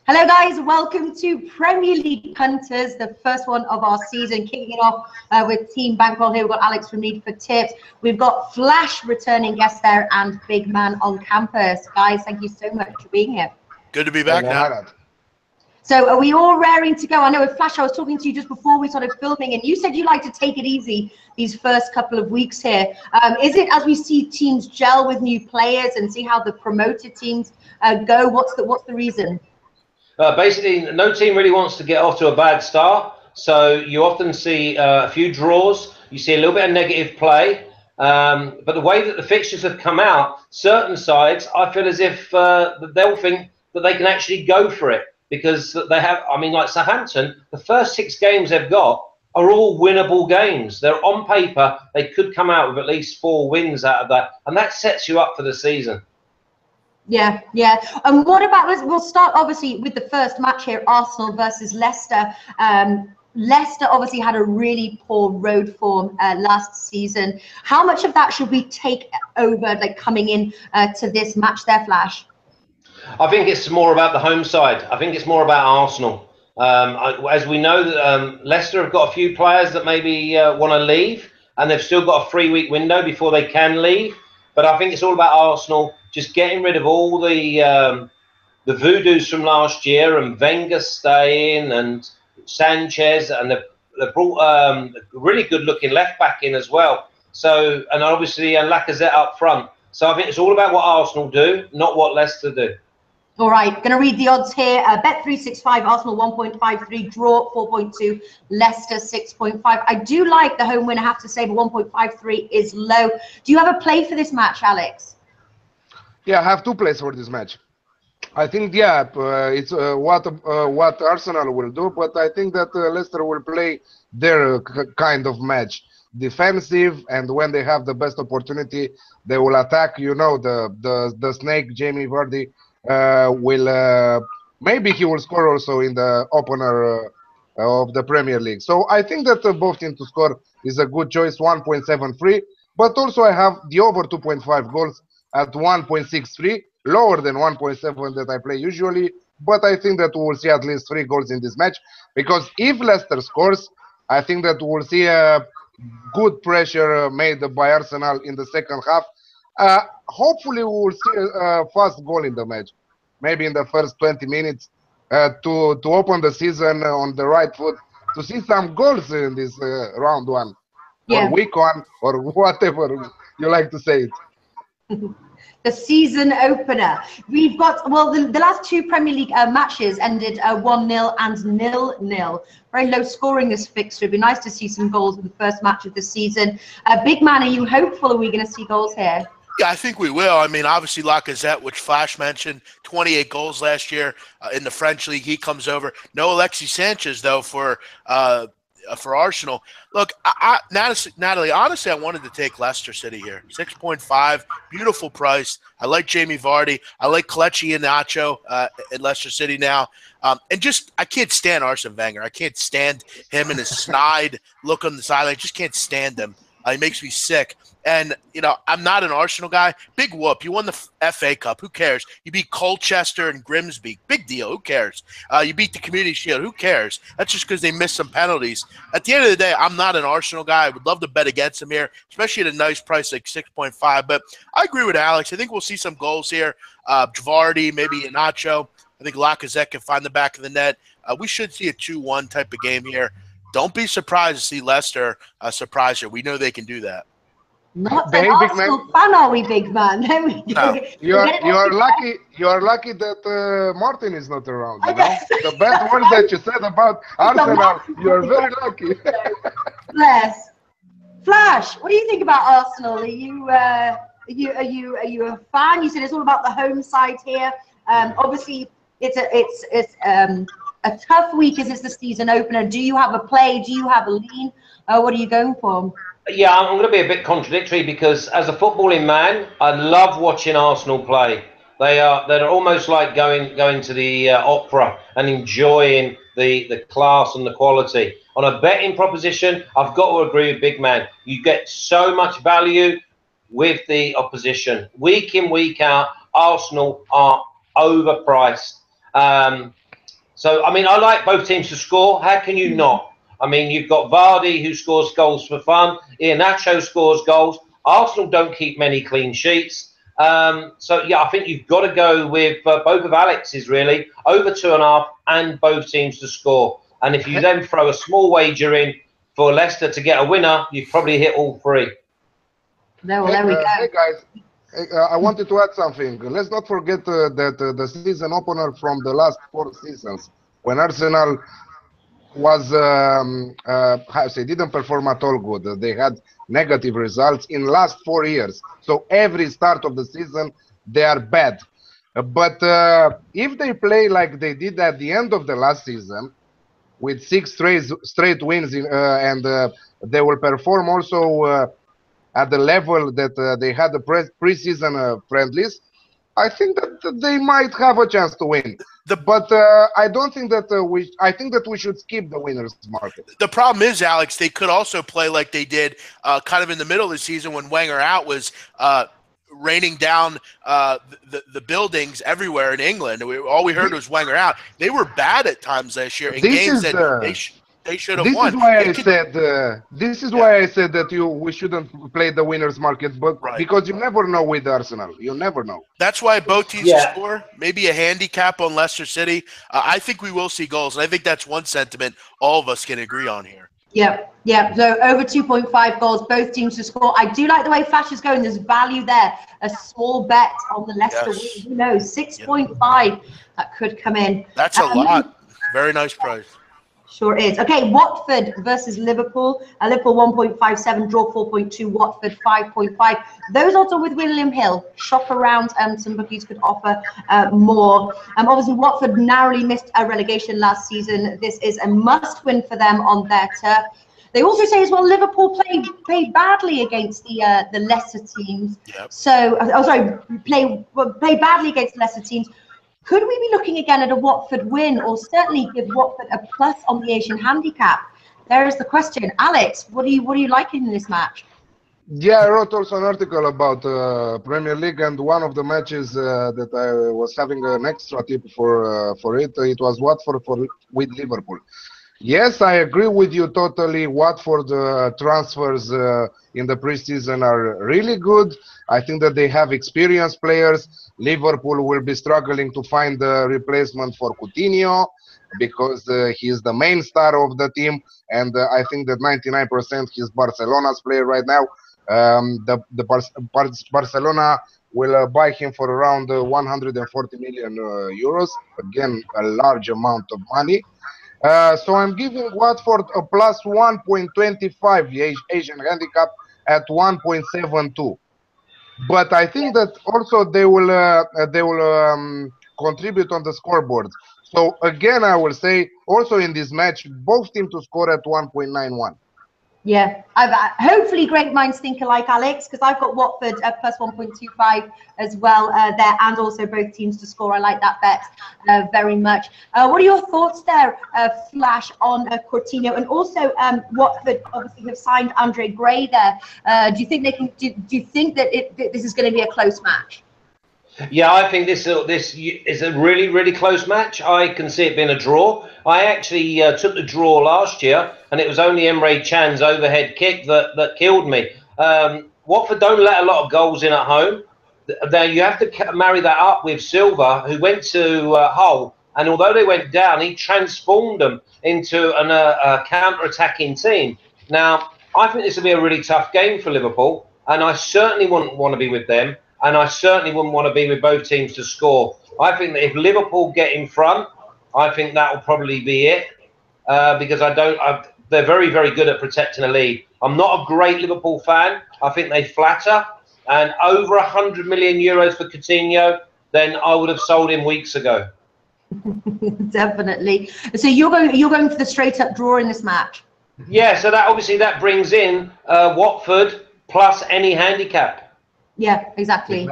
Hello guys, welcome to Premier League Punters, the first one of our season, kicking it off with Team Bankroll here. We've got Alex from League for tips. We've got Flash returning guest there and Big Man on campus. Guys, thank you so much for being here. Good to be back now. So are we all raring to go? I know with Flash, I was talking to you just before we started filming, and you said you like to take it easy these first couple of weeks here. Is it as we see teams gel with new players and see how the promoted teams go? What's the reason? Basically, no team really wants to get off to a bad start. So you often see a few draws. You see a little bit of negative play. But the way that the fixtures have come out, certain sides, I feel as if they'll think that they can actually go for it. Because they have, I mean, like Southampton, the first 6 games they've got are all winnable games. They're on paper. They could come out with at least 4 wins out of that. And that sets you up for the season. Yeah. And what about, we'll start obviously with the first match here, Arsenal versus Leicester. Leicester obviously had a really poor road form last season. How much of that should we take over, like coming in to this match there, Flash? I think it's more about the home side. I think it's more about Arsenal. As we know, that Leicester have got a few players that maybe want to leave, and they've still got a 3-week window before they can leave. But I think it's all about Arsenal just getting rid of all the voodoos from last year, and Wenger staying, and Sanchez, and they've brought a really good-looking left-back in as well. So, and obviously Lacazette up front. So I think it's all about what Arsenal do, not what Leicester do. All right, going to read the odds here. Bet365, Arsenal 1.53, draw 4.2, Leicester 6.5. I do like the home win, I have to say, but 1.53 is low. Do you have a play for this match, Alex? Yeah, I have 2 plays for this match. I think, yeah, it's what Arsenal will do, but I think that Leicester will play their kind of match. Defensive, and when they have the best opportunity, they will attack. You know, the snake, Jamie Vardy, will maybe he will score also in the opener of the Premier League. So I think that both teams to score is a good choice, 1.73. But also I have the over 2.5 goals at 1.63, lower than 1.7 that I play usually. But I think that we will see at least 3 goals in this match, because if Leicester scores, I think that we will see a good pressure made by Arsenal in the second half. Hopefully we will see a fast goal in the match, maybe in the first 20 minutes, to open the season on the right foot, to see some goals in this round 1, or week 1, or whatever you like to say it. The season opener. We've got, well, the last 2 Premier League matches ended 1-0 and 0-0. Very low scoring this fixture. It'd be nice to see some goals in the first match of the season. Big Man, are you hopeful? Are we going to see goals here? Yeah, I think we will. I mean, obviously Lacazette, which Flash mentioned, 28 goals last year in the French league. He comes over. No Alexis Sanchez, though, for Arsenal. Look, Natalie, honestly, I wanted to take Leicester City here. 6.5, beautiful price. I like Jamie Vardy. I like Kelechi Iheanacho at Leicester City now. And just, I can't stand Arsene Wenger. I can't stand him and his snide look on the sideline. I just can't stand him. He makes me sick. And, you know, I'm not an Arsenal guy. Big whoop. You won the FA Cup. Who cares? You beat Colchester and Grimsby. Big deal. Who cares? You beat the Community Shield. Who cares? That's just because they missed some penalties. At the end of the day, I'm not an Arsenal guy. I would love to bet against them here, especially at a nice price like 6.5. But I agree with Alex. I think we'll see some goals here. Vardy, maybe Iheanacho. I think Lacazette can find the back of the net. We should see a 2-1 type of game here. Don't be surprised to see Leicester surprise you. We know they can do that. Not an Arsenal fan, are we, Big Man? No. You are lucky. You are lucky that Martin is not around. You know? The bad words that you said about Arsenal, you are very lucky. Bless. Flash, what do you think about Arsenal? Are you a fan? You said it's all about the home side here. Obviously, it's a tough week as it's the season opener. Do you have a play? Do you have a lean? What are you going for? Yeah, I'm going to be a bit contradictory, because as a footballing man, I love watching Arsenal play. They're almost like going to the opera and enjoying the class and the quality. On a betting proposition, I've got to agree with Big Man. You get so much value with the opposition. Week in, week out, Arsenal are overpriced. So, I mean, I like both teams to score. How can you not? I mean, you've got Vardy, who scores goals for fun. Iheanacho scores goals. Arsenal don't keep many clean sheets. So, yeah, I think you've got to go with both of Alex's, really, over 2.5 and both teams to score. And if you then throw a small wager in for Leicester to get a winner, you've probably hit all three. There we go. Hey, guys. I wanted to add something. Let's not forget that the season opener from the last 4 seasons, when Arsenal was didn't perform at all good. They had negative results in last 4 years. So every start of the season they are bad. But if they play like they did at the end of the last season, with 6 straight wins, and they will perform also at the level that they had the preseason friendlies, I think that they might have a chance to win. But I don't think that I think that we should skip the winners market. The problem is, Alex, they could also play like they did kind of in the middle of the season when Wenger out was raining down the buildings everywhere in England. All we heard was Wenger out. They were bad at times last year in games that they should have won. This is why I said. This is why I said that we shouldn't play the winners market, but because you never know with Arsenal, you never know. That's why both teams score. Maybe a handicap on Leicester City. I think we will see goals, and I think that's one sentiment all of us can agree on here. Yeah. So over 2.5 goals, both teams to score. I do like the way Flash is going. There's value there. A small bet on the Leicester win. Who knows? 6.5 that could come in. That's a lot. Very nice price. Sure is. Okay, Watford versus Liverpool. Liverpool 1.57, draw 4.2, Watford 5.5. Those odds are with William Hill. Shop around, some bookies could offer more. Obviously, Watford narrowly missed a relegation last season. This is a must-win for them on their turf. They also say as well, Liverpool played badly against the lesser teams. Yep. So, play badly against the lesser teams. Could we be looking again at a Watford win, or certainly give Watford a plus on the Asian handicap? There is the question. Alex, what are you liking in this match? Yeah, I wrote also an article about Premier League, and one of the matches that I was having an extra tip for it was Watford with Liverpool. Yes, I agree with you totally. Watford transfers in the preseason are really good. I think that they have experienced players. Liverpool will be struggling to find a replacement for Coutinho because he is the main star of the team, and I think that 99% he's Barcelona's player right now. Barcelona will buy him for around 140 million euros. Again, a large amount of money. So I'm giving Watford a plus 1.25, the Asian handicap at 1.72. But I think that also they will contribute on the scoreboard. So again, I will say also in this match, both teams to score at 1.91. Yeah, hopefully great minds think alike, Alex, because I've got Watford at plus 1.25 as well there, and also both teams to score. I like that bet very much. What are your thoughts there, Flash, on Coutinho, and also Watford obviously have signed Andre Gray there. Do you think they can? Do you think that this is going to be a close match? Yeah, I think this is a really, really close match. I can see it being a draw. I actually took the draw last year, and it was only Emre Can's overhead kick that killed me. Watford don't let a lot of goals in at home. You have to marry that up with Silva, who went to Hull, and although they went down, he transformed them into a counter-attacking team. Now, I think this will be a really tough game for Liverpool, and I certainly wouldn't want to be with them. And I certainly wouldn't want to be with both teams to score. I think that if Liverpool get in front, I think that will probably be it. Because they're very, very good at protecting a lead. I'm not a great Liverpool fan. I think they flatter. And over 100 million euros for Coutinho, then I would have sold him weeks ago. Definitely. So you're going for the straight up draw in this match? Yeah. So that brings in Watford plus any handicap. Yeah, exactly.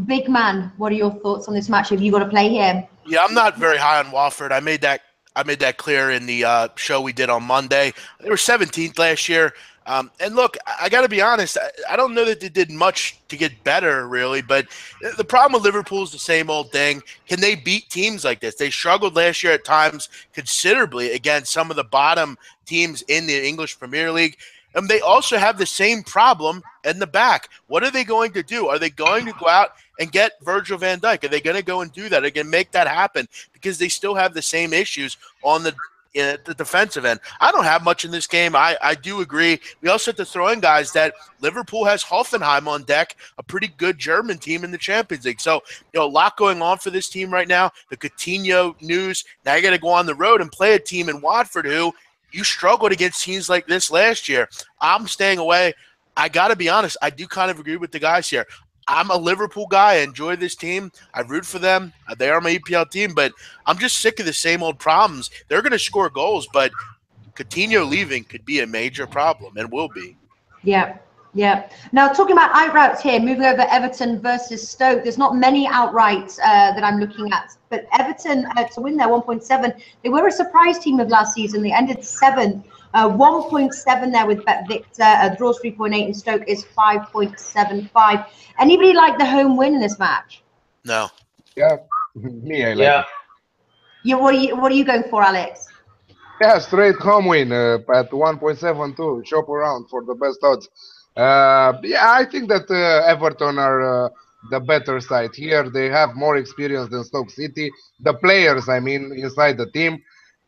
Big man, what are your thoughts on this match? Have you got to play here? Yeah, I'm not very high on Watford. I made that clear in the show we did on Monday. They were 17th last year. And look, I got to be honest, I don't know that they did much to get better, really, but the problem with Liverpool is the same old thing. Can they beat teams like this? They struggled last year at times considerably against some of the bottom teams in the English Premier League. And they also have the same problem in the back. What are they going to do? Are they going to go out and get Virgil van Dijk? Are they going to go and do that? Are they going to make that happen? Because they still have the same issues on the defensive end. I don't have much in this game. I do agree. We also have to throw in, guys, that Liverpool has Hoffenheim on deck, a pretty good German team in the Champions League. So, a lot going on for this team right now. The Coutinho news. Now you got to go on the road and play a team in Watford who you struggled against teams like this last year. I'm staying away. I got to be honest. I do kind of agree with the guys here. I'm a Liverpool guy. I enjoy this team. I root for them. They are my EPL team, but I'm just sick of the same old problems. They're going to score goals, but Coutinho leaving could be a major problem and will be. Yeah. Yeah. Now, talking about outrights here, moving over Everton versus Stoke, there's not many outrights that I'm looking at, but Everton to win there 1.7. They were a surprise team of last season. They ended 7th. 1.7 there with Bet Victor. Draws 3.8 and Stoke is 5.75. Anybody like the home win in this match? No. Yeah, me, I like it. Yeah. What are you going for, Alex? Yeah, straight home win at 1.72. Shop around for the best odds. Yeah, I think that Everton are the better side here. They have more experience than Stoke City. The players, I mean, inside the team.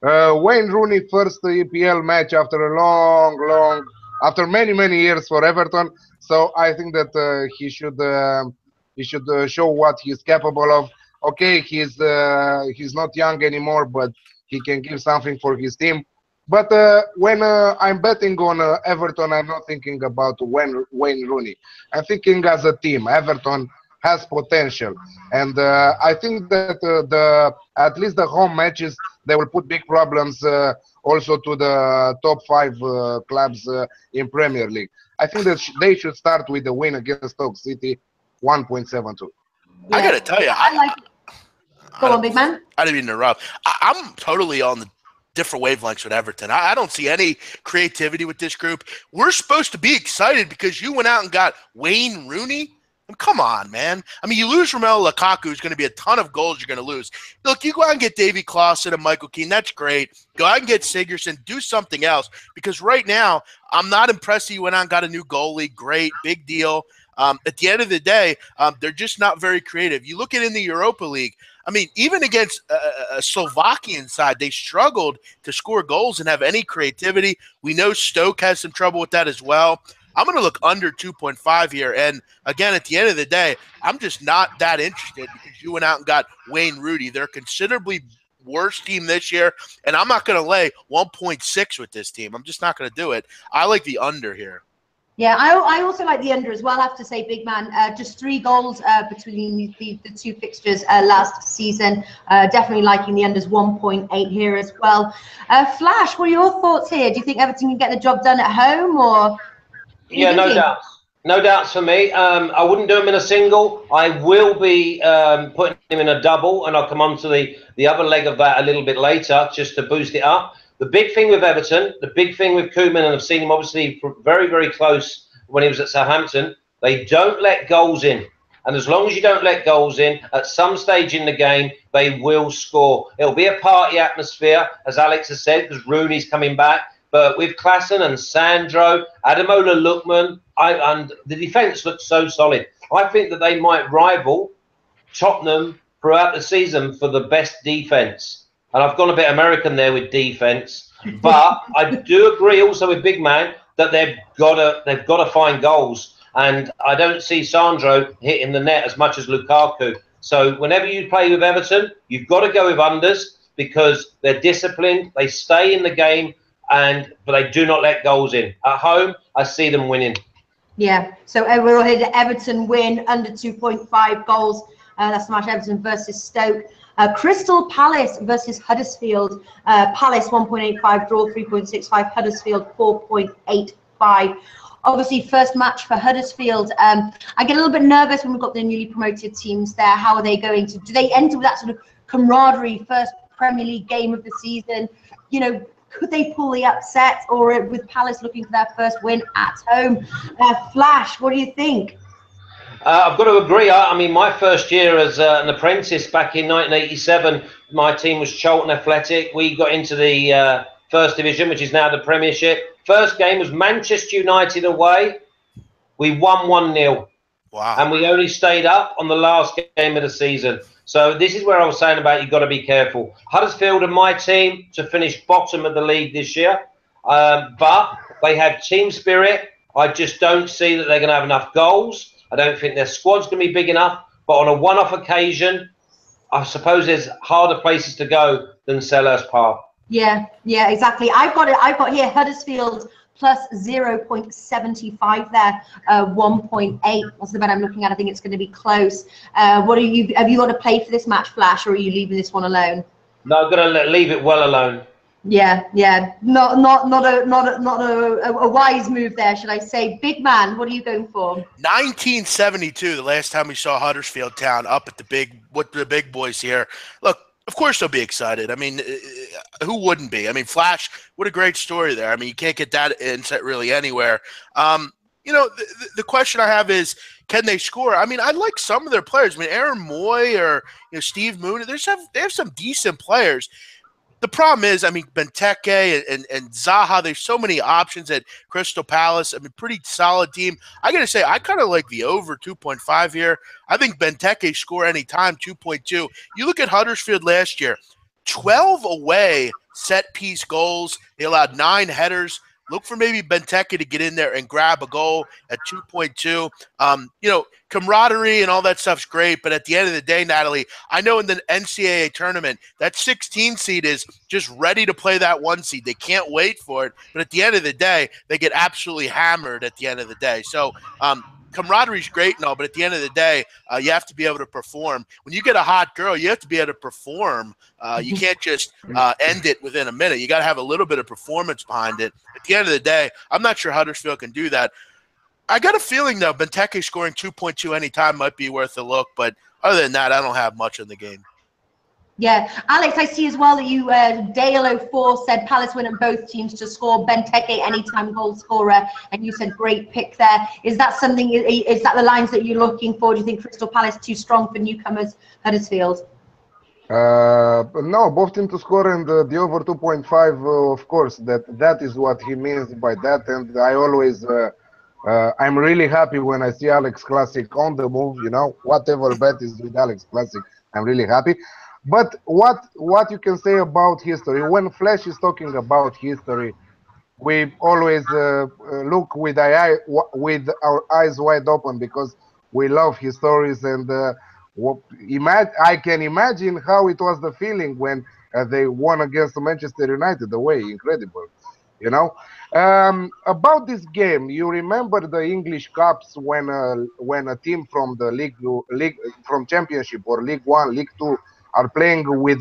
Wayne Rooney first EPL match after a after many years for Everton. So I think that he should show what he's capable of. Okay, he's not young anymore, but he can give something for his team. But when I'm betting on Everton, I'm not thinking about Wayne Rooney. I'm thinking as a team. Everton has potential, and I think that at least the home matches, they will put big problems also to the top 5 clubs in Premier League. I think that they should start with the win against Stoke City, 1.72. Yeah. I got to tell you, I like it. Go on, big man. I didn't mean to interrupt. I'm totally on the different wavelengths with Everton. I don't see any creativity with this group. We're supposed to be excited because you went out and got Wayne Rooney. Come on, man. I mean, you lose Romelu Lukaku, who's going to be a ton of goals you're going to lose. Look, you go out and get Davy Clausen and Michael Keane. That's great. Go out and get Sigurdsson. Do something else. Because right now, I'm not impressed that you went out and got a new goalie. Great. Big deal. At the end of the day, they're just not very creative. You look at in the Europa League, I mean, even against a Slovakian side, they struggled to score goals and have any creativity. We know Stoke has some trouble with that as well. I'm going to look under 2.5 here. And, again, at the end of the day, I'm just not that interested because you went out and got Wayne Rooney. They're a considerably worse team this year, and I'm not going to lay 1.6 with this team. I'm just not going to do it. I like the under here. Yeah, I also like the under as well, I have to say, big man. Just 3 goals between the 2 fixtures last season. Definitely liking the unders 1.8 here as well. Flash, what are your thoughts here? Do you think Everton can get the job done at home? Or yeah, no doubts. No doubts for me. I wouldn't do him in a single. I will be putting him in a double, and I'll come on to the other leg of that a little bit later just to boost it up. The big thing with Everton, the big thing with Koeman, and I've seen him obviously very, very close when he was at Southampton, they don't let goals in. And as long as you don't let goals in, at some stage in the game, they will score. It'll be a party atmosphere, as Alex has said, because Rooney's coming back. But with Klaassen and Sandro, Ademola Lookman, and the defence looks so solid. I think that they might rival Tottenham throughout the season for the best defence. And I've gone a bit American there with defence. But I do agree also with Big Man that they've got to find goals. And I don't see Sandro hitting the net as much as Lukaku. So whenever you play with Everton, you've got to go with unders because they're disciplined, they stay in the game, but they do not let goals in. At home, I see them winning. Yeah, so we're all here to Everton win under 2.5 goals. That's the match, Everton versus Stoke. Crystal Palace versus Huddersfield. Palace 1.85, draw 3.65, Huddersfield 4.85. Obviously, first match for Huddersfield. I get a little bit nervous when we've got the newly promoted teams there. How are they going to? Do they enter with that sort of camaraderie, first Premier League game of the season? You know, Could they pull the upset, or with Palace looking for their first win at home? Flash, what do you think? I've got to agree. I mean, my first year as an apprentice back in 1987, my team was Charlton Athletic. We got into the First Division, which is now the Premiership. First game was Manchester United away. We won 1-0. Wow. And we only stayed up on the last game of the season. So this is where I was saying about you've got to be careful. Huddersfield and my team to finish bottom of the league this year. But they have team spirit. I just don't see that they're going to have enough goals. I don't think their squad's going to be big enough. But on a one-off occasion, I suppose there's harder places to go than Selhurst Park. Yeah, exactly. I've got here Huddersfield plus 0.75 there, 1.8. What's the bet I'm looking at? I think it's going to be close. Have you got to play for this match, Flash, or are you leaving this one alone? No, I'm going to leave it well alone. Yeah. Not a wise move there, should I say? Big man, what are you going for? 1972, the last time we saw Huddersfield Town up at with the big boys here. Look, of course they'll be excited. I mean, who wouldn't be? I mean, Flash, what a great story there. I mean, you can't get that insight really anywhere. You know, the question I have is, can they score? I mean, I like some of their players. I mean, Aaron Moy or Steve Moon, they have some decent players. The problem is, I mean, Benteke and Zaha, there's so many options at Crystal Palace. I mean, pretty solid team. I got to say, I kind of like the over 2.5 here. I think Benteke score anytime, 2.2. You look at Huddersfield last year, 12 away set-piece goals. They allowed 9 headers. Look for maybe Benteke to get in there and grab a goal at 2.2. You know, camaraderie and all that stuff's great, but at the end of the day, Natalie, I know in the NCAA tournament, that 16 seed is just ready to play that 1 seed. They can't wait for it, but at the end of the day, they get absolutely hammered at the end of the day. So, camaraderie is great and all, but at the end of the day, you have to be able to perform. When you get a hot girl, you have to be able to perform. You can't just end it within a minute. You got to have a little bit of performance behind it. At the end of the day, I'm not sure Huddersfield can do that. I got a feeling, though, Benteke scoring 2.2 anytime might be worth a look, but other than that, I don't have much in the game. Yeah, Alex, I see as well that you, Dale04 said Palace win at both teams to score. Benteke anytime goal scorer, and you said great pick there. Is that something? Is that the lines that you're looking for? Do you think Crystal Palace too strong for newcomers Huddersfield? No, both teams to score and the over 2.5. Of course, that is what he means by that. And I always, I'm really happy when I see Alex Classic on the move. You know, whatever bet is with Alex Classic, I'm really happy. But what you can say about history? When Flash is talking about history, we always look with our eyes wide open because we love his stories. And I can imagine how it was the feeling when they won against Manchester United away. Incredible, you know. About this game, you remember the English Cups when a team from the league from Championship or League One, League Two are playing with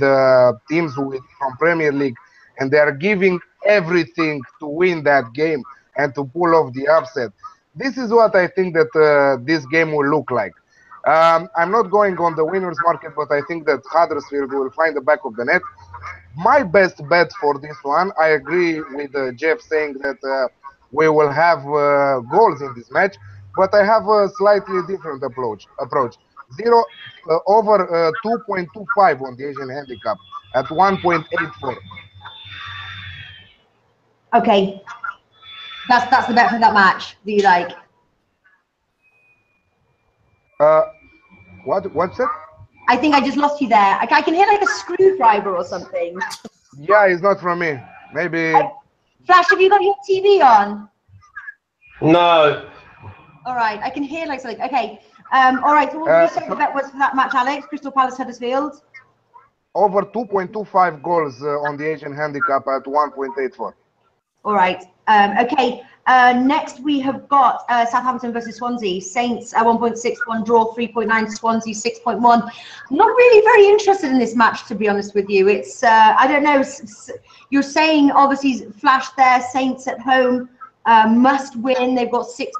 teams from Premier League, and they are giving everything to win that game and to pull off the upset. This is what I think that this game will look like. I'm not going on the winner's market, but I think that Huddersfield will find the back of the net. My best bet for this one, I agree with Jeff saying that we will have goals in this match, but I have a slightly different approach. Over 2.25 on the Asian handicap at 1.84. Okay, that's the bet for that match. Do you like? What's that? I think I just lost you there. I can hear like a screwdriver or something. Yeah, it's not from me. Maybe. Flash, have you got your TV on? No. All right, I can hear like something. Okay. All right, so what did you say the bet was for that match, Alex? Crystal Palace Huddersfield? Over 2.25 goals on the Asian handicap at 1.84. All right. Okay. Next, we have got Southampton versus Swansea. Saints 1.61, draw 3.9, Swansea 6.1. I'm not really very interested in this match, to be honest with you. It's, I don't know, you're saying obviously Flash there, Saints at home must win. They've got six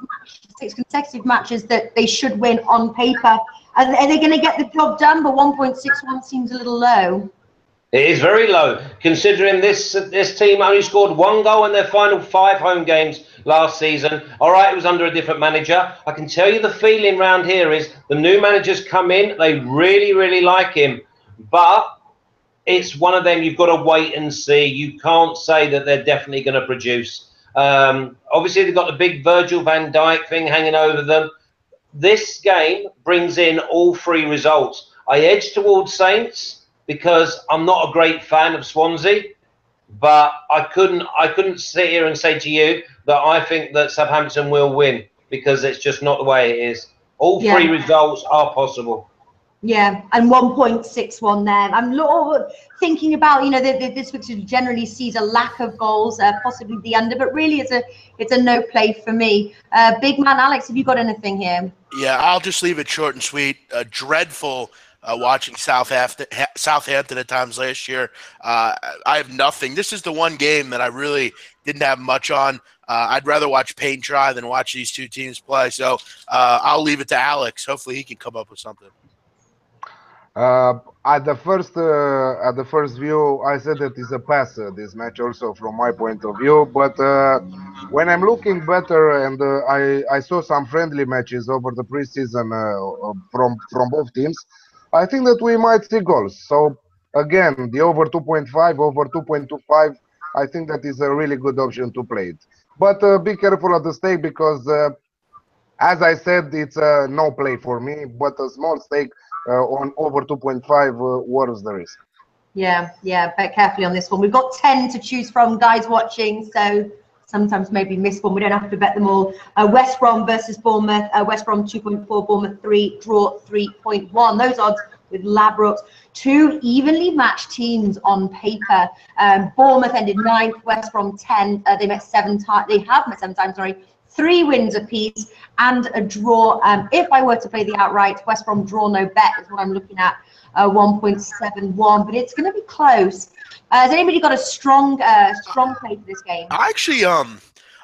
consecutive matches that they should win on paper. Are they going to get the job done? But 1.61 seems a little low. It is very low, considering this team only scored 1 goal in their final 5 home games last season. All right, it was under a different manager. I can tell you the feeling round here is the new managers come in, they really, really like him. But it's one of them you've got to wait and see. You can't say that they're definitely going to produce. Obviously, they've got the big Virgil van Dijk thing hanging over them. This game brings in all 3 results. I edge towards Saints, because I'm not a great fan of Swansea, but I couldn't sit here and say to you that I think that Southampton will win, because it's just not the way it is. All 3 results are possible. Yeah, and 1.61 there. I'm thinking about, you know, this fixture generally sees a lack of goals, possibly the under, but really it's a no play for me. Big man Alex, have you got anything here? Yeah, I'll just leave it short and sweet. Dreadful watching Southampton at times last year. I have nothing. This is the one game that I really didn't have much on. I'd rather watch paint dry than watch these 2 teams play. So I'll leave it to Alex. Hopefully he can come up with something. At the first view, I said that it's a pass, this match also from my point of view. But when I'm looking better, and I saw some friendly matches over the preseason from both teams, I think that we might see goals. So again, the over 2.5, over 2.25, I think that is a really good option to play it. But be careful at the stake, because as I said, it's a no play for me, but a small stake on over 2.5 worth the risk. Yeah, bet carefully on this one. We've got 10 to choose from, guys watching, so sometimes maybe miss one. We don't have to bet them all. West Brom versus Bournemouth. West Brom 2.4, Bournemouth 3, draw 3.1. Those odds with Ladbrokes. 2 evenly matched teams on paper. Bournemouth ended 9th, West Brom 10. They met 7 times. They have met 7 times, sorry. 3 wins apiece and a draw. If I were to play the outright, West Brom draw no bet is what I'm looking at, 1.71, but it's going to be close. Has anybody got a strong play for this game? I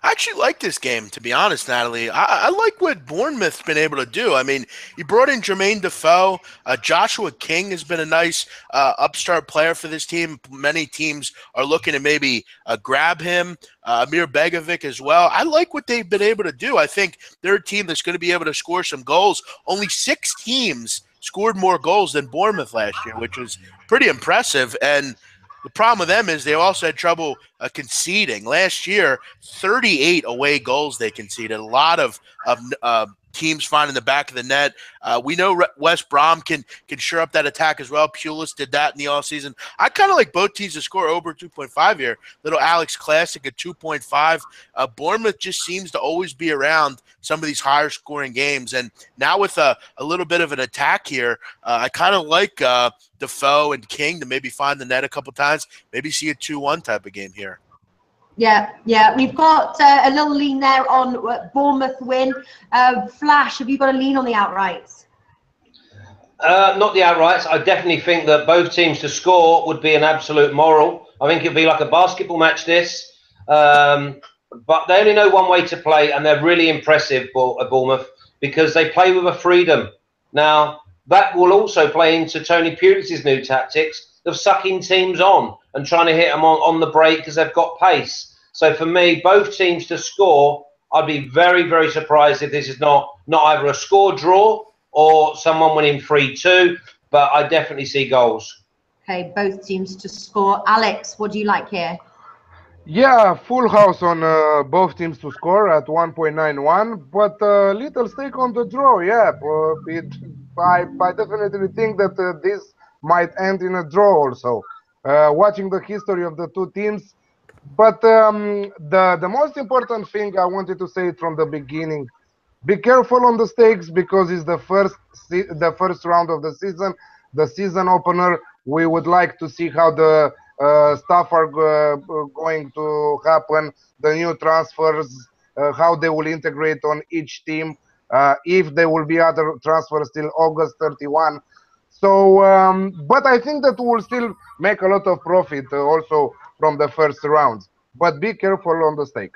actually like this game, to be honest, Natalie. I like what Bournemouth's been able to do. I mean, you brought in Jermaine Defoe. Joshua King has been a nice upstart player for this team. Many teams are looking to maybe grab him. Amir Begovic as well. I like what they've been able to do. I think they're a team that's going to be able to score some goals. Only 6 teams scored more goals than Bournemouth last year, which was pretty impressive. And the problem with them is they also had trouble conceding. Last year, 38 away goals they conceded. A lot of teams finding the back of the net. We know West Brom can shore up that attack as well. Pulis did that in the offseason. I kind of like both teams to score over 2.5 here. Little Alex Classic at 2.5. Bournemouth just seems to always be around some of these higher scoring games. And now with a little bit of an attack here, I kind of like Defoe and King to maybe find the net a couple times, maybe see a 2-1 type of game here. Yeah. We've got a little lean there on Bournemouth win. Flash, have you got a lean on the outrights? Not the outrights. I definitely think that both teams to score would be an absolute moral. I think it'd be like a basketball match, this. But they only know one way to play, and they're really impressive, at Bournemouth, because they play with a freedom. Now, that will also play into Tony Pulis' new tactics of sucking teams on and trying to hit them on the break because they've got pace. So for me, both teams to score, I'd be very, very surprised if this is not either a score draw or someone winning 3-2, but I definitely see goals. Okay, both teams to score. Alex, what do you like here? Yeah, full house on both teams to score at 1.91, but little stake on the draw. Yeah, I definitely think that this might end in a draw also. Watching the history of the 2 teams, but the most important thing I wanted to say from the beginning: be careful on the stakes, because it's the first round of the season opener. We would like to see how the stuff are going to happen, the new transfers, how they will integrate on each team, if there will be other transfers till August 31. So, but I think that we'll still make a lot of profit also from the first round. But be careful on the stake.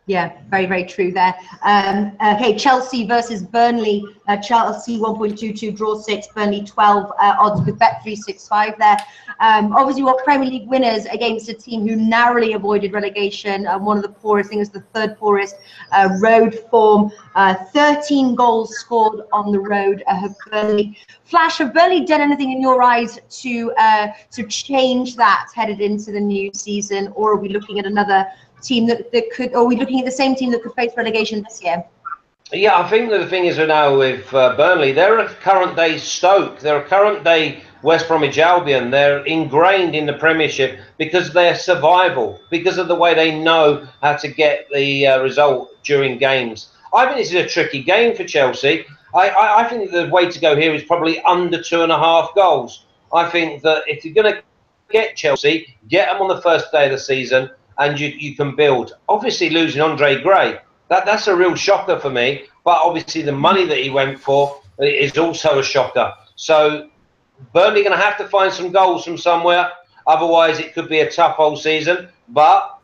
Yeah, very, very true there. Okay, Chelsea versus Burnley. Chelsea 1.22, draw 6, Burnley 12, odds with Bet365 there. Obviously, we've got Premier League winners against a team who narrowly avoided relegation. One of the poorest, I think it's the third poorest road form. 13 goals scored on the road have Burnley. Flash, have Burnley done anything in your eyes to change that headed into the new season, or are we looking at another team that could, or are we looking at the same team that could face relegation this year? Yeah, I think that the thing is now with Burnley, they're a current day Stoke, they're a current day West Bromwich Albion. They're ingrained in the Premiership because of their survival, because of the way they know how to get the result during games. I think this is a tricky game for Chelsea. I think the way to go here is probably under 2.5 goals. I think that if you're going to get Chelsea, get them on the first day of the season, and you can build. Obviously, losing Andre Gray, that's a real shocker for me. But obviously, the money that he went for is also a shocker. So Burnley going to have to find some goals from somewhere. Otherwise, it could be a tough whole season. But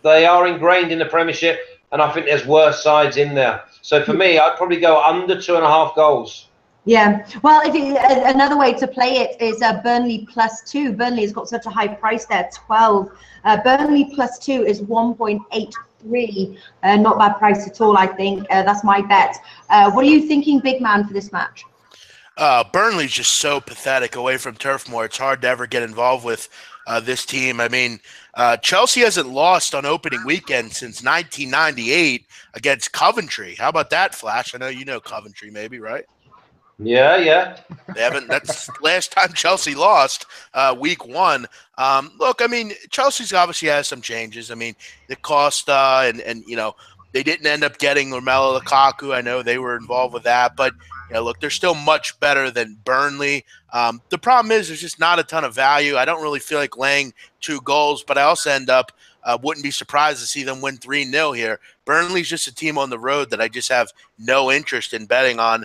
they are ingrained in the Premiership, and I think there's worse sides in there. So for me, I'd probably go under 2.5 goals. Yeah, well, another way to play it is Burnley +2. Burnley has got such a high price there, 12. Burnley +2 is 1.83. Not bad price at all, I think. That's my bet. What are you thinking, big man, for this match? Burnley's just so pathetic away from Turf Moor. It's hard to ever get involved with this team. I mean, Chelsea hasn't lost on opening weekend since 1998 against Coventry. How about that, Flash? I know you know Coventry, maybe, right? Yeah. They haven't. That's last time Chelsea lost, week 1. Look, I mean, Chelsea's obviously has some changes. I mean, the Costa and you know, they didn't end up getting Romelu Lukaku. I know they were involved with that, but you know, look, they're still much better than Burnley. The problem is there's just not a ton of value. I don't really feel like laying 2 goals, but I also end up wouldn't be surprised to see them win 3-0 here. Burnley's just a team on the road that I just have no interest in betting on.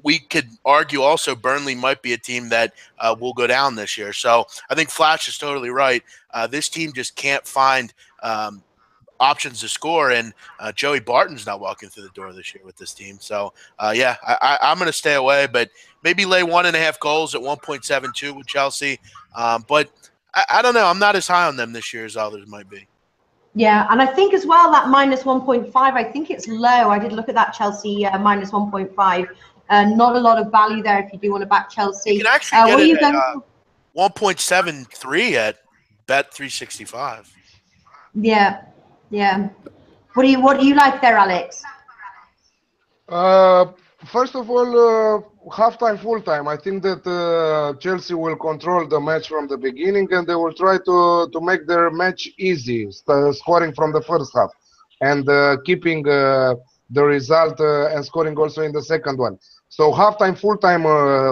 We could argue also Burnley might be a team that will go down this year. So I think Flash is totally right. This team just can't find options to score, and Joey Barton's not walking through the door this year with this team. So, yeah, I'm going to stay away, but maybe lay 1.5 goals at 1.72 with Chelsea. But I don't know. I'm not as high on them this year as others might be. Yeah, and I think as well that -1.5, I think it's low. I did look at that Chelsea -1.5. Not a lot of value there if you do want to back Chelsea. You can actually get it at 1.73 at Bet365. Yeah. What do you like there, Alex? First of all, half-time, full-time. I think that Chelsea will control the match from the beginning, and they will try to make their match easy, scoring from the first half and keeping the result and scoring also in the second one. So half-time, full-time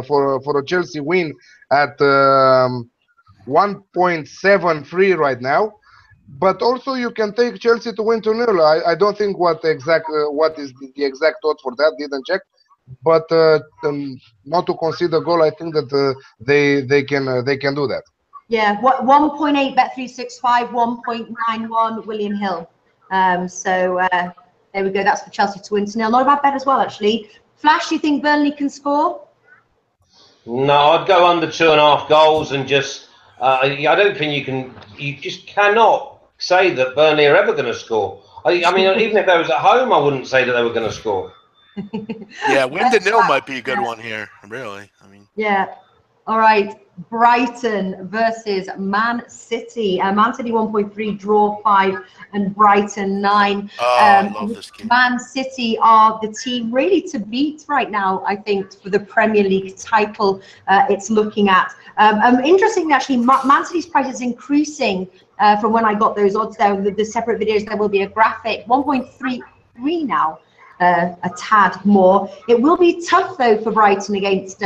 for a Chelsea win at 1.73 right now. But also you can take Chelsea to win 2-0. I don't think what is the exact odds for that. Didn't check. But not to concede a goal, I think that they can do that. Yeah, 1.8 Bet365, 1.91 William Hill. So there we go. That's for Chelsea to win 2-0. Not a bad bet as well, actually. Flash, you think Burnley can score? No, I'd go under 2.5 goals and just. I don't think you can. You just cannot say that Burnley are ever going to score. I mean, even if they was at home, I wouldn't say that they were going to score. Yeah, win to nil might be a good one here, really. I mean, yeah. All right, Brighton versus Man City. Man City 1.3, draw 5, and Brighton 9. I love this game. Man City are the team really to beat right now, I think, for the Premier League title it's looking at. Interestingly, actually, Man City's price is increasing from when I got those odds there. The separate videos, there will be a graphic. 1.33 now. A tad more. It will be tough though for Brighton against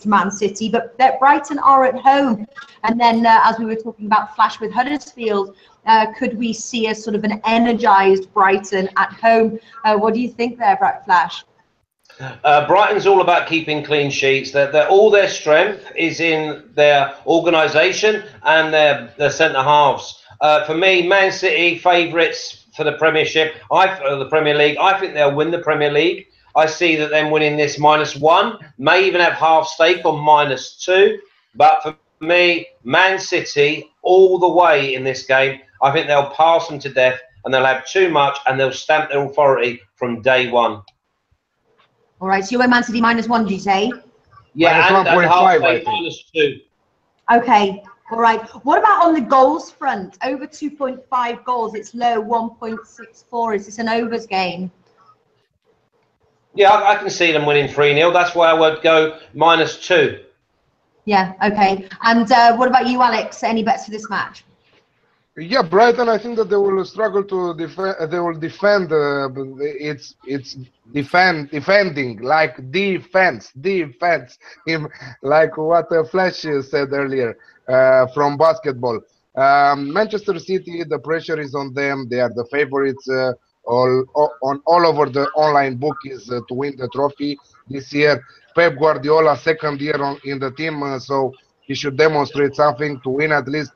Man City, but Brighton are at home. And then as we were talking about Flash with Huddersfield, could we see a sort of an energized Brighton at home? What do you think there, Flash? Brighton's all about keeping clean sheets. All their strength is in their organisation and their centre halves. For me, Man City favourites for the Premiership. The Premier League. I think they'll win the Premier League. I see that them winning this -1, may even have half stake on -2. But for me, Man City all the way in this game. I think they'll pass them to death, and they'll have too much, and they'll stamp their authority from day one. All right, so you went Man City -1, did you say? Yeah, and half stake -2. Okay, all right. What about on the goals front? Over 2.5 goals. It's low, 1.64. Is this an overs game? Yeah, I can see them winning 3-0. That's why I would go -2. Yeah, okay. And what about you, Alex? Any bets for this match? Yeah, Brighton. I think that they will struggle to defend. They will defend. It's defending like defense, like what Flash said earlier from basketball. Manchester City, the pressure is on them. They are the favorites all over the online bookies to win the trophy this year. Pep Guardiola, second year in the team, so he should demonstrate something to win at least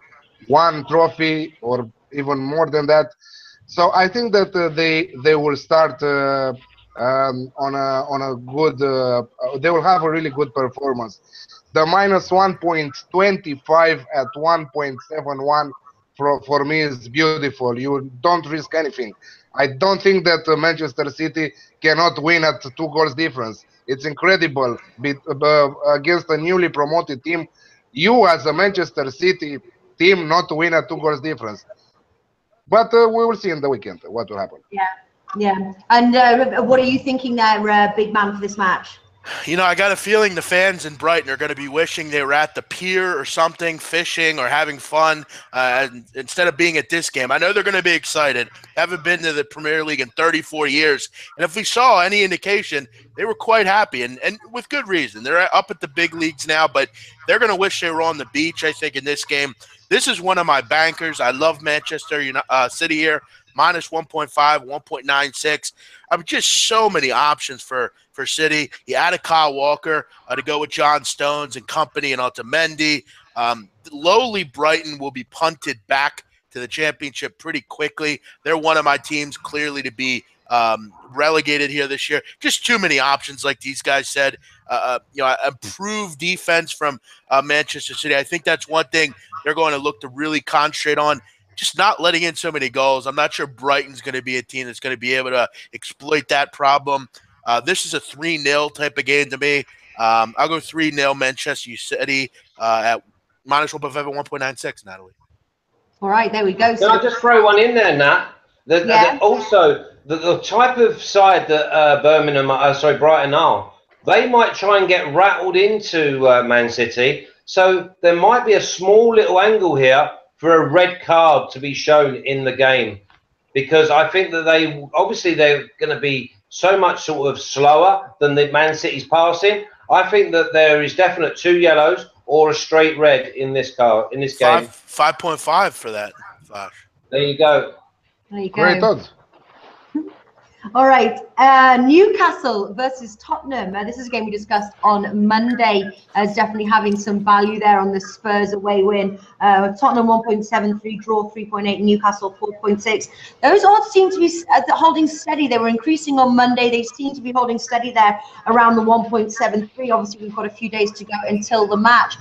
one trophy or even more than that. So I think that they will start on a good. They will have a really good performance. The -1.25 at 1.71 for me is beautiful. You don't risk anything. I don't think that Manchester City cannot win at 2 goals difference. It's incredible against a newly promoted team. You as a Manchester City team not to win at 2 goals difference. But we will see in the weekend what will happen. Yeah, yeah. And what are you thinking there, big man, for this match? You know, I got a feeling the fans in Brighton are going to be wishing they were at the pier or something, fishing or having fun, instead of being at this game. I know they're going to be excited. Haven't been to the Premier League in 34 years. And if we saw any indication, they were quite happy, and with good reason. They're up at the big leagues now, but they're going to wish they were on the beach, I think, in this game. This is one of my bankers. I love Manchester City here. -1.5, 1.96. I mean, just so many options for City. You added Kyle Walker to go with John Stones and company and Otamendi. Lowly Brighton will be punted back to the championship pretty quickly. They're one of my teams clearly to be relegated here this year. Just too many options, like these guys said. Improved defense from Manchester City. I think that's one thing they're going to look to really concentrate on. Just not letting in so many goals. I'm not sure Brighton's going to be a team that's going to be able to exploit that problem. This is a 3-0 type of game to me. I'll go 3-0 Manchester City at -1.5 and 1.96, Natalie. All right, there we go. Can I just throw one in there, Nat? Also, the type of side that Brighton are, they might try and get rattled into Man City. So there might be a small little angle here for a red card to be shown in the game, because I think that they're going to be so much sort of slower than the Man City's passing. I think that there is definite 2 yellows or a straight red in this game. 5.5 for that, Flash. There you go. There you go. Great odds. All right, Newcastle versus Tottenham. This is a game we discussed on Monday as definitely having some value there on the Spurs away win. Tottenham 1.73, draw 3.8, Newcastle 4.6. Those odds seem to be holding steady. They were increasing on Monday. They seem to be holding steady there around the 1.73. Obviously, we've got a few days to go until the match.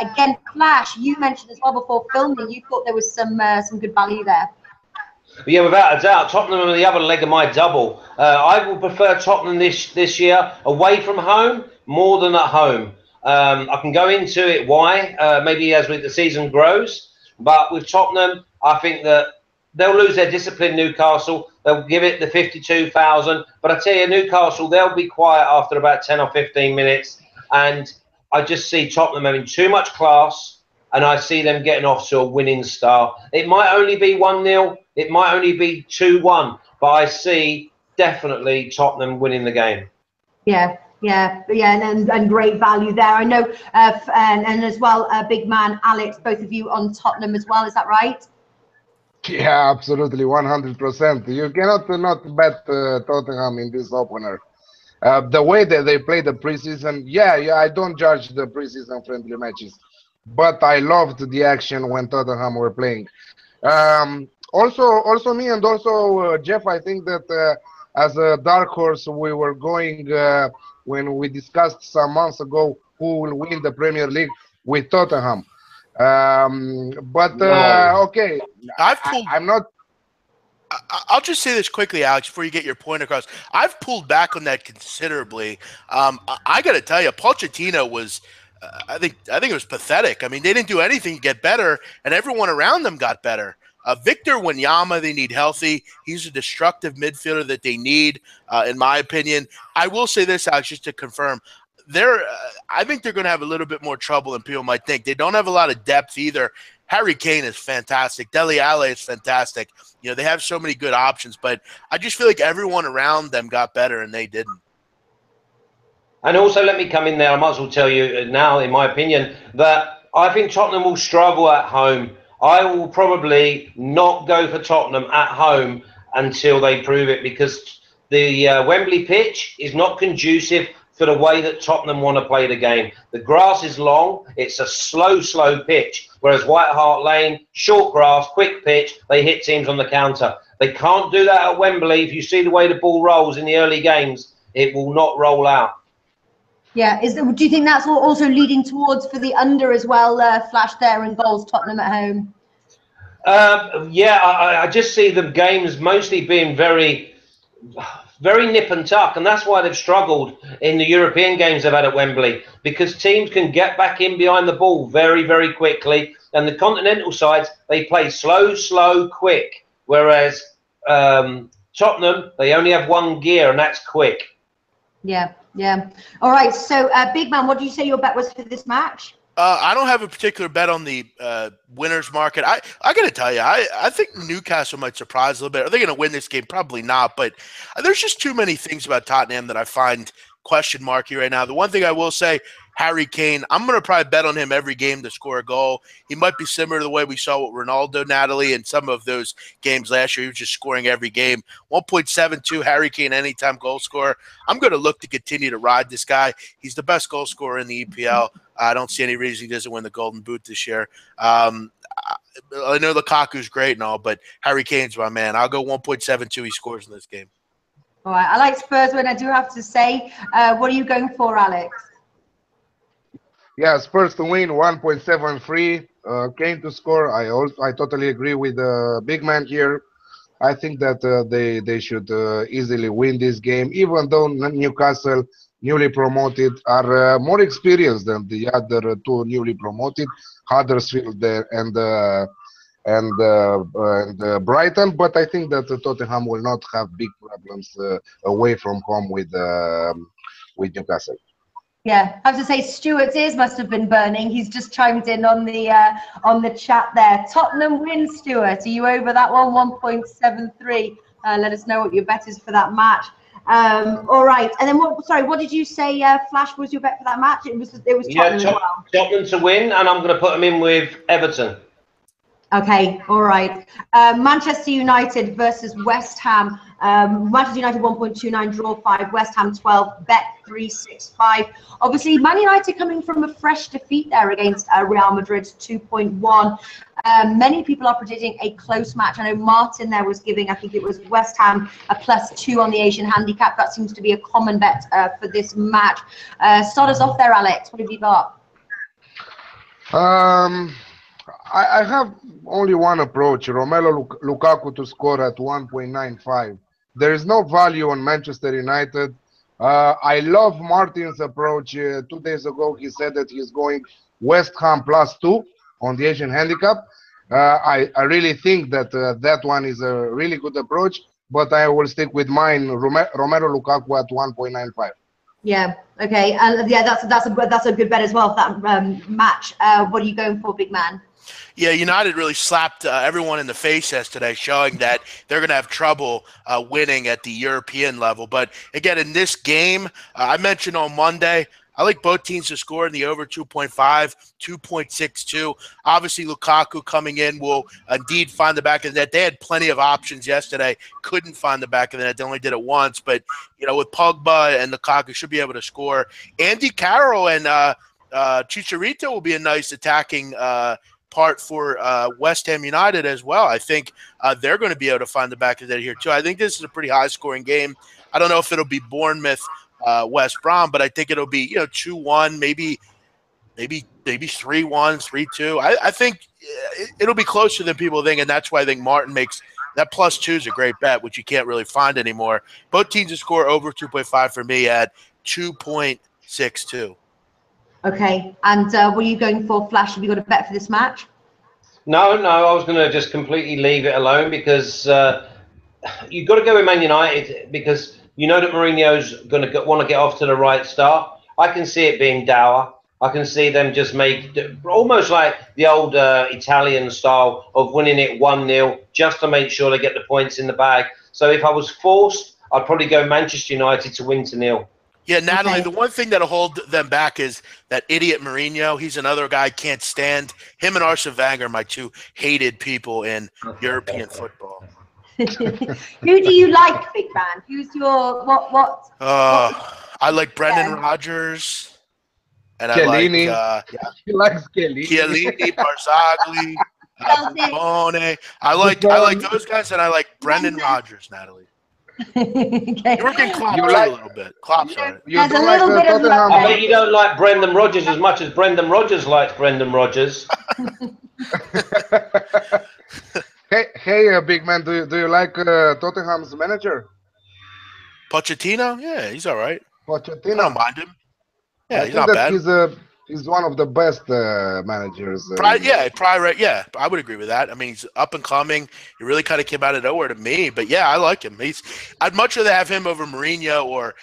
Again, Flash, you mentioned as well before filming, you thought there was some good value there. Yeah, without a doubt, Tottenham are the other leg of my double. I will prefer Tottenham this year away from home more than at home. I can go into it why, maybe as the season grows. But with Tottenham, I think that they'll lose their discipline, Newcastle. They'll give it the 52,000. But I tell you, Newcastle, they'll be quiet after about 10 or 15 minutes. And I just see Tottenham having too much class. And I see them getting off to a winning start. It might only be 1-0. It might only be 2-1. But I see definitely Tottenham winning the game. Yeah, and great value there. I know, and as well, big man Alex, both of you on Tottenham as well. Is that right? Yeah, absolutely, 100%. You cannot not bet Tottenham in this opener. The way that they play the preseason, I don't judge the preseason friendly matches, but I loved the action when Tottenham were playing. Also me and also Jeff, I think that as a dark horse, we were going when we discussed some months ago who will win the Premier League with Tottenham. But No. okay, I'm not. I'll just say this quickly, Alex, before you get your point across. I've pulled back on that considerably. I got to tell you, Pochettino was, I think it was pathetic. I mean, they didn't do anything to get better, and everyone around them got better. Victor Wanyama, they need healthy. He's a destructive midfielder that they need, in my opinion. I will say this, Alex, just to confirm. I think they're going to have a little bit more trouble than people might think. They don't have a lot of depth either. Harry Kane is fantastic. Dele Alli is fantastic. You know, they have so many good options, but I just feel like everyone around them got better and they didn't. And also, let me come in there. I might as well tell you now, in my opinion, that I think Tottenham will struggle at home. I will probably not go for Tottenham at home until they prove it, because the Wembley pitch is not conducive for the way that Tottenham want to play the game. The grass is long. It's a slow pitch. Whereas White Hart Lane, short grass, quick pitch, they hit teams on the counter. They can't do that at Wembley. If you see the way the ball rolls in the early games, it will not roll out. Yeah, do you think that's also leading towards for the under as well, Flash there in goals, Tottenham at home? Yeah, I just see the games mostly being very nip and tuck, and that's why they've struggled in the European games they've had at Wembley, because teams can get back in behind the ball very quickly, and the continental sides, they play slow, quick, whereas Tottenham, they only have one gear, and that's quick. Yeah. All right, so big man, what did you say your bet was for this match? I don't have a particular bet on the winners market. I got to tell you, I think Newcastle might surprise a little bit. Are they going to win this game? Probably not. But there's just too many things about Tottenham that I find question marky right now. The one thing I will say, Harry Kane, I'm going to probably bet on him every game to score a goal. He might be similar to the way we saw with Ronaldo, Natalie, in some of those games last year. He was just scoring every game. 1.72 Harry Kane anytime goal scorer. I'm going to look to continue to ride this guy. He's the best goal scorer in the EPL. I don't see any reason he doesn't win the Golden Boot this year. I know Lukaku's great and all, but Harry Kane's my man. I'll go 1.72 he scores in this game. All right, I like Spurs win, I do have to say. What are you going for, Alex? Yeah, Spurs to win, 1.73. Kane to score. I totally agree with the big man here. I think that they should easily win this game, even though Newcastle, newly promoted, are more experienced than the other two newly promoted, Huddersfield and Brighton. But I think that Tottenham will not have big problems away from home with Newcastle. Yeah, I have to say Stuart's ears must have been burning. He's just chimed in on the chat there. Tottenham wins, Stuart. Are you over that one? 1.73. Let us know what your bet is for that match. All right, and then what did you say, Flash, was your bet for that match? It was Tottenham as well. Tottenham to win, and I'm going to put them in with Everton. Okay, all right. Manchester United versus West Ham. Manchester United 1.29, draw 5, West Ham 12, bet 365. Obviously, Man United coming from a fresh defeat there against Real Madrid 2.1. Many people are predicting a close match. I know Martin there was giving, I think it was West Ham, a +2 on the Asian handicap. That seems to be a common bet for this match. Start us off there, Alex. What have you got? I have only one approach, Romelu Lukaku to score at 1.95. There is no value on Manchester United. I love Martin's approach. 2 days ago, he said that he's going West Ham +2 on the Asian handicap. I really think that that one is a really good approach, but I will stick with mine, Romelu Lukaku at 1.95. Yeah. Okay. Yeah, that's a good bet as well for that match. What are you going for, big man? Yeah, United really slapped everyone in the face yesterday, showing that they're going to have trouble winning at the European level. But again, in this game, I mentioned on Monday, I like both teams to score in the over 2.5, 2.62. Obviously, Lukaku coming in will indeed find the back of the net. They had plenty of options yesterday, couldn't find the back of the net. They only did it once. But, with Pogba and Lukaku should be able to score. Andy Carroll and Chicharito will be a nice attacking part for West Ham United as well. I think they're going to be able to find the back of the net here too. I think this is a pretty high-scoring game. I don't know if it'll be Bournemouth, West Brom, but I think it'll be 2-1, maybe 3-1, 3-2. I think it'll be closer than people think, and that's why I think Martin makes that +2 is a great bet, which you can't really find anymore. Both teams to score over 2.5 for me at 2.62. Okay, and what are you going for, Flash? Have you got a bet for this match? No, I was going to just completely leave it alone because you've got to go with Man United because you know that Mourinho's going to want to get off to the right start. I can see it being dour. I can see them just make almost like the old Italian style of winning it 1-0 just to make sure they get the points in the bag. So if I was forced, I'd probably go Manchester United to win 2-0. Yeah, Natalie, Okay. the one thing that'll hold them back is that idiot Mourinho. He's another guy I can't stand. Him and Arsene Wenger are my two hated people in European football. Who do you like, big man? Who's your what? I like Brendan Yeah. Rodgers, and Chiellini. I like He likes Kelly. Chiellini, Barzagli, Bone. I like those guys, and I like Brendan Rodgers, Natalie. Okay. You're working Klopp You too like- a little bit. Klopp's all right. You There's don't a like little bit of Tottenham? luck I bet you don't like Brendan Rodgers as much as Brendan Rodgers likes Brendan Rodgers. Hey, big man, do you like Tottenham's manager? Pochettino? Yeah, he's all right. I don't Pochettino. mind him. Yeah, I he's think not that bad. he's one of the best managers. Yeah, I would agree with that. I mean, he's up and coming. He really kind of came out of nowhere to me, but yeah, I like him. I'd much rather have him over Mourinho or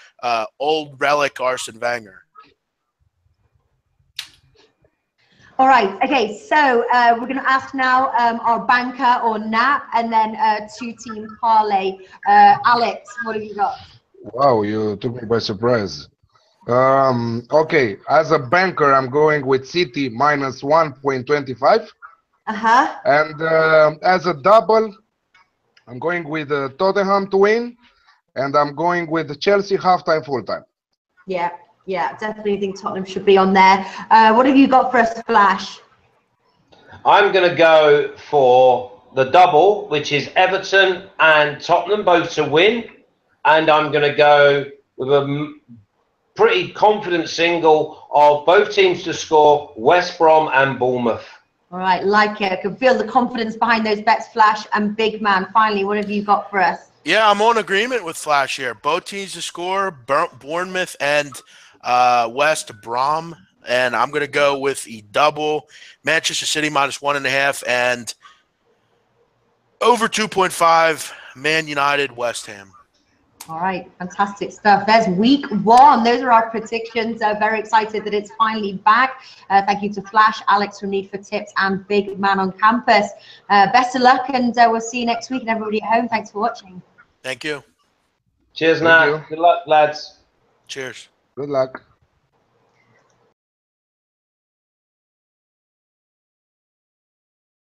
old relic Arsene Wenger. All right. Okay. So we're going to ask now our banker or nap, and then two-team parlay. Alex, what have you got? Wow, you took me by surprise. Okay, as a banker, I'm going with City minus 1.25, and as a double, I'm going with Tottenham to win, and I'm going with Chelsea halftime, full time. Yeah, definitely think Tottenham should be on there. What have you got for us, Flash? I'm going to go for the double, which is Everton and Tottenham both to win. And I'm going to go with a pretty confident single of both teams to score, West Brom and Bournemouth. All right, like it. I can feel the confidence behind those bets, Flash. And big man, finally, what have you got for us? Yeah, I'm on agreement with Flash here. Both teams to score, Bournemouth and West Brom. And I'm going to go with the double, Manchester City minus 1.5 and over 2.5, Man United, West Ham. All right, fantastic stuff. There's week one. Those are our predictions. Very excited that it's finally back. Thank you to Flash, Alex from Need for Tips, and Big Man on Campus. Best of luck, and we'll see you next week. And everybody at home, thanks for watching. Thank you. Cheers, Thank Nat. Good luck, lads. Cheers. Good luck.